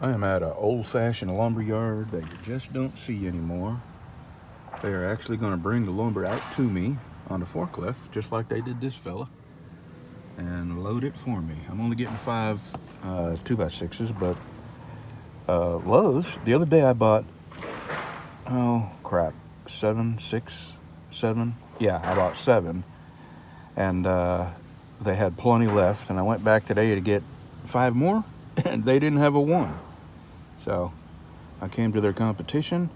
I am at an old-fashioned lumber yard that you just don't see anymore. They are actually going to bring the lumber out to me on the forklift, just like they did this fella, and load it for me. I'm only getting 5 2x6s, but Lowe's, the other day I bought, oh crap, 7, 6, 7. Yeah, I bought 7, and they had plenty left, and I went back today to get 5 more, and they didn't have a 1. So I came to their competition,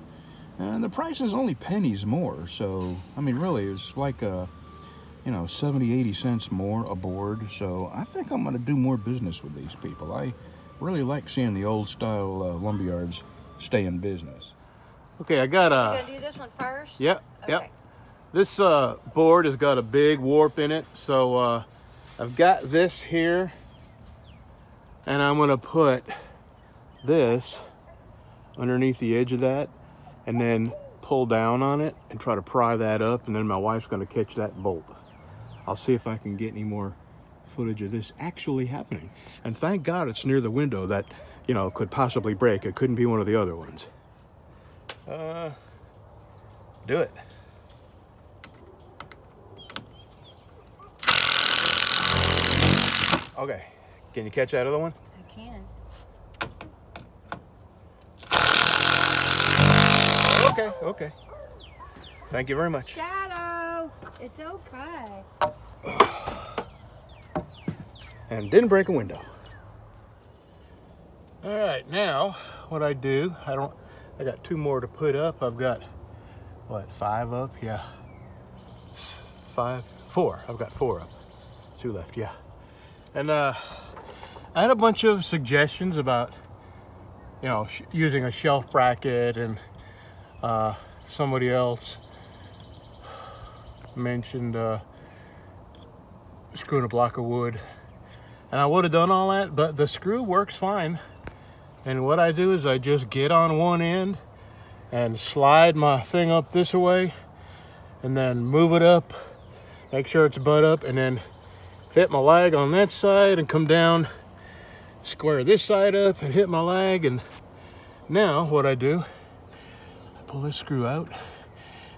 and the price is only pennies more. So, I mean, really, it's like, 70, 80 cents more a board. So I think I'm going to do more business with these people. I really like seeing the old style lumberyards stay in business. Okay, I got You gonna do this one first? Yep, okay. yep. This board has got a big warp in it. So I've got this here, and I'm going to put this underneath the edge of that and then pull down on it and try to pry that up, and then my wife's going to catch that bolt. I'll see if I can get any more footage of this actually happening. And thank God it's near the window that, could possibly break. It couldn't be one of the other ones. Do it. Okay, can you catch that other one? I can. Okay. Thank you very much. Shadow, it's okay. And didn't break a window. All right, now what I do, I got 2 more to put up. I've got, 5 up? Yeah. 5, 4. I've got 4 up. 2 left, yeah. And I had a bunch of suggestions about, using a shelf bracket, and somebody else mentioned screwing a block of wood. And I would have done all that, but the screw works fine. And what I do is I just get on one end and slide my thing up this way, and then move it up, make sure it's butt up, and then hit my lag on that side and come down, square this side up and hit my lag. And now what I do, I pull this screw out,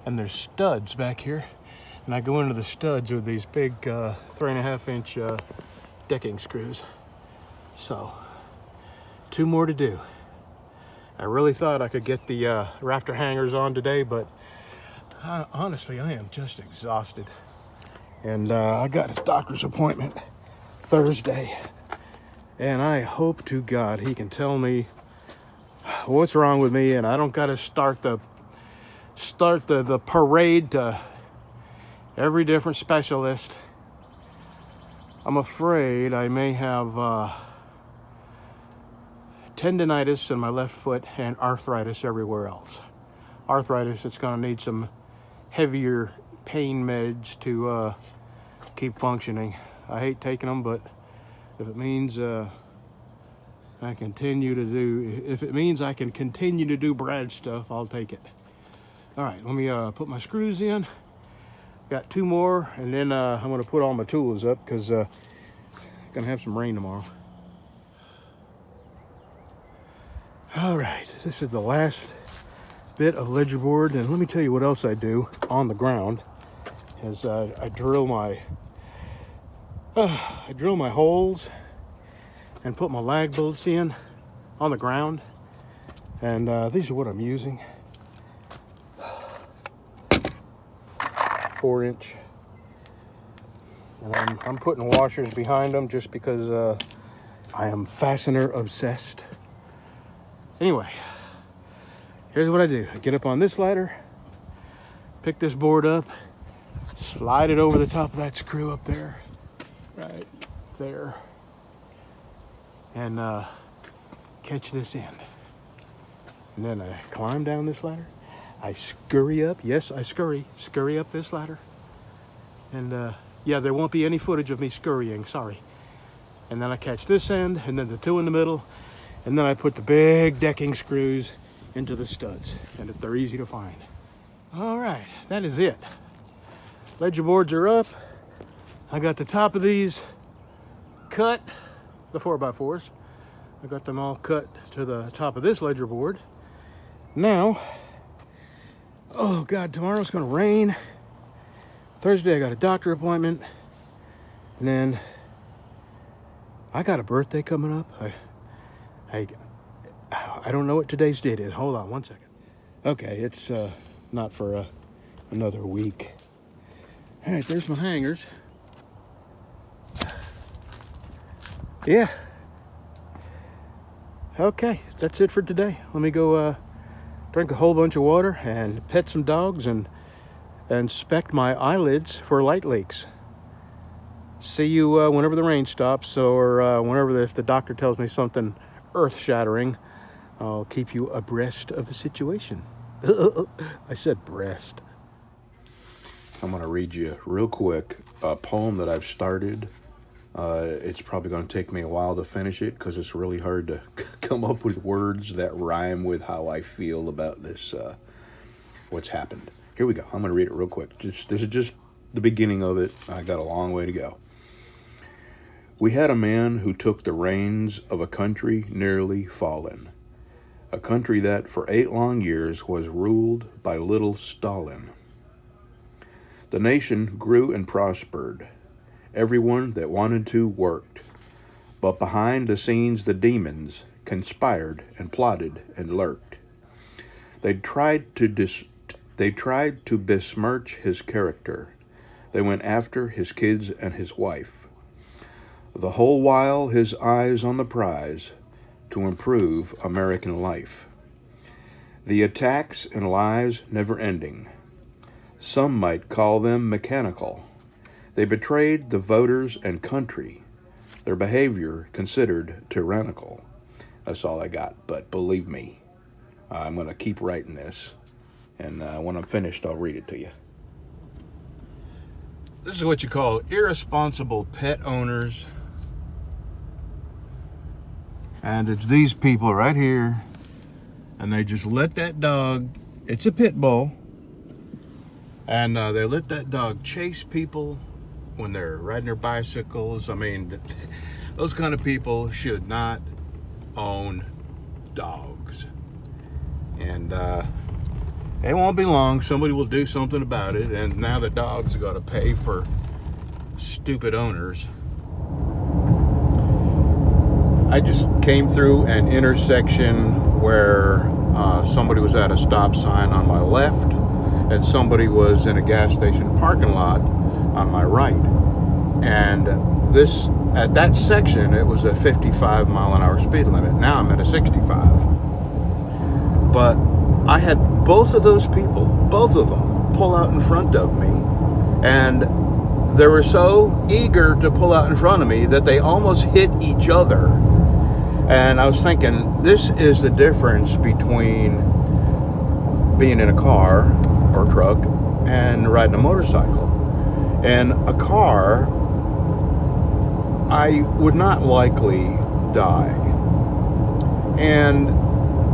and there's studs back here, and I go into the studs with these big 3.5 inch decking screws. So 2 more to do. I really thought I could get the rafter hangers on today, but honestly, I am just exhausted. And I got a doctor's appointment Thursday, and I hope to God he can tell me what's wrong with me, and I don't got to start the parade to every different specialist. I'm afraid I may have tendonitis in my left foot and arthritis everywhere else. Arthritis, it's going to need some heavier pain meds to keep functioning. I hate taking them, but if it means I can continue to do Brad stuff, I'll take it. All right, let me put my screws in. Got 2 more, and then I'm going to put all my tools up, because going to have some rain tomorrow. All right, this is the last bit of ledger board, and let me tell you what else I do on the ground. Is I drill my holes and put my lag bolts in on the ground, and these are what I'm using. 4 inch, and I'm putting washers behind them just because I am fastener obsessed. Anyway, here's what I do. I get up on this ladder, pick this board up, slide it over the top of that screw up there, right there, and catch this end. And then I climb down this ladder. I scurry up. Yes, I scurry up this ladder. And yeah, there won't be any footage of me scurrying, sorry. And then I catch this end, and then the 2 in the middle, and then I put the big decking screws into the studs, and they're easy to find. All right, that is it. Ledger boards are up. I got the top of these cut, the 4x4s. I got them all cut to the top of this ledger board. Now, oh God, tomorrow's gonna rain. Thursday I got a doctor appointment. And then I got a birthday coming up. I don't know what today's date is. Hold on one second. Okay, it's not for another week. All right, there's my hangers. Yeah. Okay, that's it for today. Let me go drink a whole bunch of water and pet some dogs and inspect my eyelids for light leaks. See you whenever the rain stops, or whenever, if the doctor tells me something earth-shattering, I'll keep you abreast of the situation. I said breast. I'm going to read you real quick a poem that I've started. It's probably going to take me a while to finish it because it's really hard to come up with words that rhyme with how I feel about this, what's happened. Here we go. I'm going to read it real quick. This is just the beginning of it. I got a long way to go. We had a man who took the reins of a country nearly fallen, a country that for 8 long years was ruled by little Stalin. The nation grew and prospered. Everyone that wanted to worked, but behind the scenes the demons conspired and plotted and lurked. They tried to besmirch his character. They went after his kids and his wife. The whole while his eyes on the prize to improve American life. The attacks and lies never ending. Some might call them mechanical. They betrayed the voters and country. Their behavior considered tyrannical. That's all I got, but believe me, I'm going to keep writing this, and when I'm finished, I'll read it to you. This is what you call irresponsible pet owners. And it's these people right here, and they just let that dog, it's a pit bull, and they let that dog chase people when they're riding their bicycles. I mean, those kind of people should not own dogs. And it won't be long, somebody will do something about it, and now the dog's got to pay for stupid owners. I just came through an intersection where somebody was at a stop sign on my left and somebody was in a gas station parking lot on my right. And at that section, it was a 55 mile an hour speed limit. Now I'm at a 65. But I had both of those people, both of them, pull out in front of me, and they were so eager to pull out in front of me that they almost hit each other. And I was thinking, this is the difference between being in a car or truck and riding a motorcycle. In a car, I would not likely die. And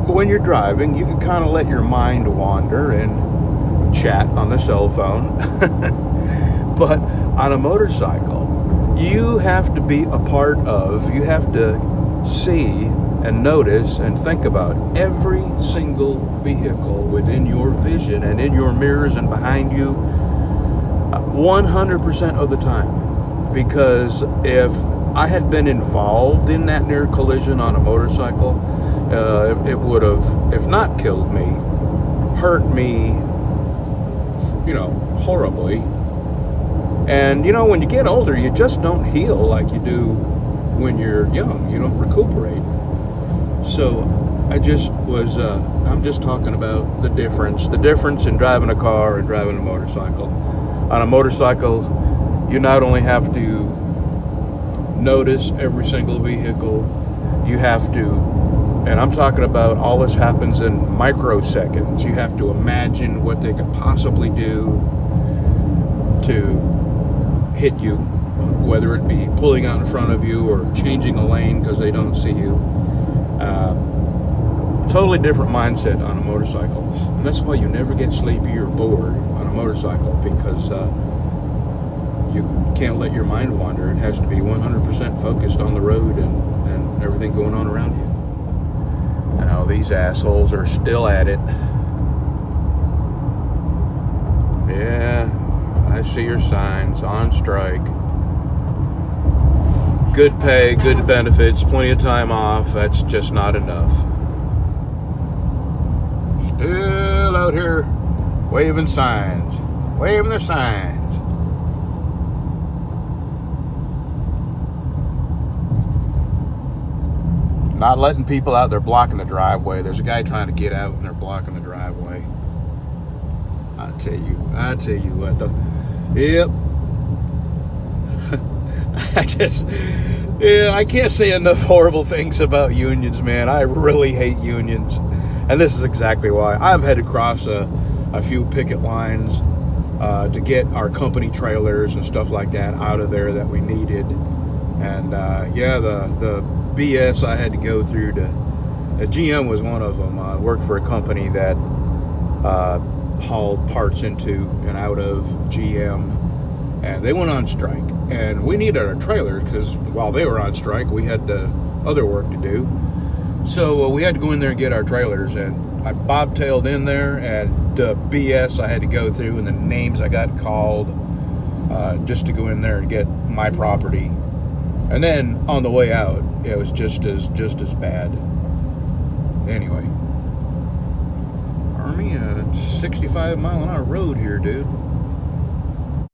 when you're driving, you can kind of let your mind wander and chat on the cell phone. But on a motorcycle, you have to be a part of, you have to see and notice and think about every single vehicle within your vision and in your mirrors and behind you 100% of the time. Because if I had been involved in that near collision on a motorcycle, it would have, if not killed me, hurt me, horribly. And when you get older, you just don't heal like you do when you're young. You don't recuperate. So I'm just talking about the difference in driving a car and driving a motorcycle. On a motorcycle, you not only have to notice every single vehicle, you have to, and I'm talking about all this happens in microseconds. You have to imagine what they could possibly do to hit you, whether it be pulling out in front of you or changing a lane because they don't see you. Totally different mindset on a motorcycle. And that's why you never get sleepy or bored on a motorcycle, because you can't let your mind wander. It has to be 100% focused on the road and everything going on around you. Now these assholes are still at it. Yeah, I see your signs, on strike. Good pay, good benefits, plenty of time off. That's just not enough. Still out here waving signs, waving their signs. Not letting people out, they're blocking the driveway. There's a guy trying to get out and they're blocking the driveway. I tell you what, though. Yep. I can't say enough horrible things about unions, man. I really hate unions. And this is exactly why. I've had to cross a few picket lines to get our company trailers and stuff like that out of there that we needed. And yeah, the BS I had to go through GM was one of them. I worked for a company that hauled parts into and out of GM, and they went on strike, and we needed our trailers because while they were on strike we had other work to do, so we had to go in there and get our trailers. And I bobtailed in there, and the BS I had to go through and the names I got called just to go in there and get my property. And then on the way out, it was just as bad. Anyway, Army, 65 mile an hour road here, dude.